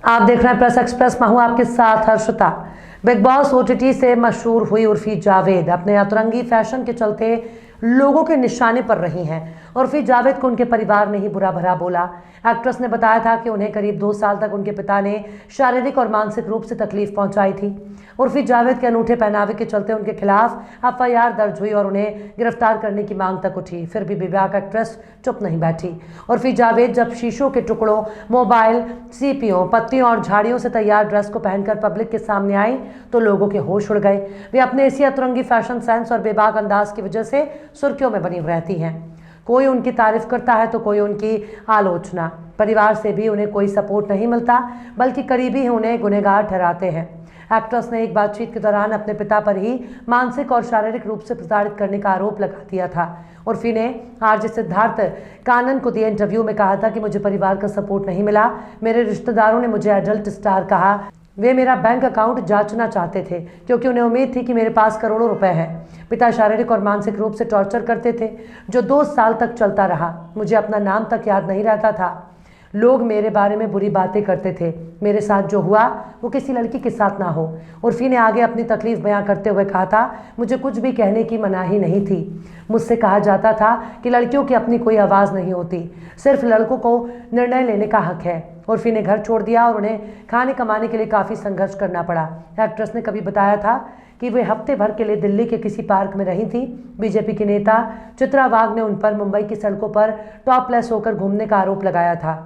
आप देख रहे हैं प्रेस एक्सप्रेस। मैं हूं आपके साथ हर्षिता। बिग बॉस ओटीटी से मशहूर हुई उर्फी जावेद अपने अतरंगी फैशन के चलते लोगों के निशाने पर रही हैं। उर्फी जावेद को उनके परिवार ने ही बुरा भला बोला। एक्ट्रेस ने बताया था कि उन्हें करीब 2 साल तक उनके पिता ने शारीरिक और मानसिक रूप से तकलीफ पहुंचाई थी। उर्फी जावेद के अनूठे पहनावे के चलते उनके खिलाफ एफआईआर दर्ज हुई और उन्हें गिरफ्तार करने की मांग तक उठी। फिर भी बेबाक एक्ट्रेस चुप नहीं बैठी। उर्फी जावेद जब शीशों के टुकड़ों, मोबाइल, सीपियों, पत्तियों और झाड़ियों से तैयार ड्रेस को पहनकर पब्लिक के सामने आई तो लोगों के होश उड़ गए। वे अपने इसी अतरंगी फैशन सेंस और बेबाक अंदाज की वजह से सुर्खियों में बनी रहती हैं। कोई उनकी तारीफ करता है तो कोई उनकी आलोचना। परिवार से भी उन्हें कोई सपोर्ट नहीं मिलता, बल्कि करीबी ही उन्हें गुनहगार ठहराते हैं। एक्ट्रेस ने एक बातचीत के दौरान अपने पिता पर ही मानसिक और शारीरिक रूप से प्रताड़ित करने का आरोप लगा दिया था। उर्फी ने आरजे सिद्धार्थ कानन को दिए इंटरव्यू में कहा था कि मुझे परिवार का सपोर्ट नहीं मिला। मेरे रिश्तेदारों ने मुझे एडल्ट स्टार कहा। वे मेरा बैंक अकाउंट जांचना चाहते थे क्योंकि उन्हें उम्मीद थी कि मेरे पास करोड़ों रुपए हैं। पिता शारीरिक और मानसिक रूप से टॉर्चर करते थे जो 2 साल तक चलता रहा। मुझे अपना नाम तक याद नहीं रहता था। लोग मेरे बारे में बुरी बातें करते थे। मेरे साथ जो हुआ वो किसी लड़की के साथ ना हो। उर्फी ने आगे अपनी तकलीफ बयां करते हुए कहा था, मुझे कुछ भी कहने की मनाही नहीं थी। मुझसे कहा जाता था कि लड़कियों की अपनी कोई आवाज़ नहीं होती, सिर्फ लड़कों को निर्णय लेने का हक है। उर्फी ने घर छोड़ दिया और उन्हें खाने कमाने के लिए काफ़ी संघर्ष करना पड़ा। एक्ट्रेस ने कभी बताया था कि वे हफ्ते भर के लिए दिल्ली के किसी पार्क में रही थी। बीजेपी के नेता चित्रा वाघ ने उन पर मुंबई की सड़कों पर टॉपलेस होकर घूमने का आरोप लगाया था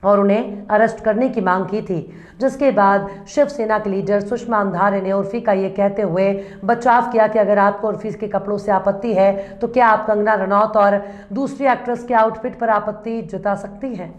और उन्हें अरेस्ट करने की मांग की थी, जिसके बाद शिवसेना के लीडर सुषमा अंधारे ने उर्फी का ये कहते हुए बचाव किया कि अगर आपको उर्फी के कपड़ों से आपत्ति है तो क्या आप कंगना रनौत और दूसरी एक्ट्रेस के आउटफिट पर आपत्ति जता सकती हैं।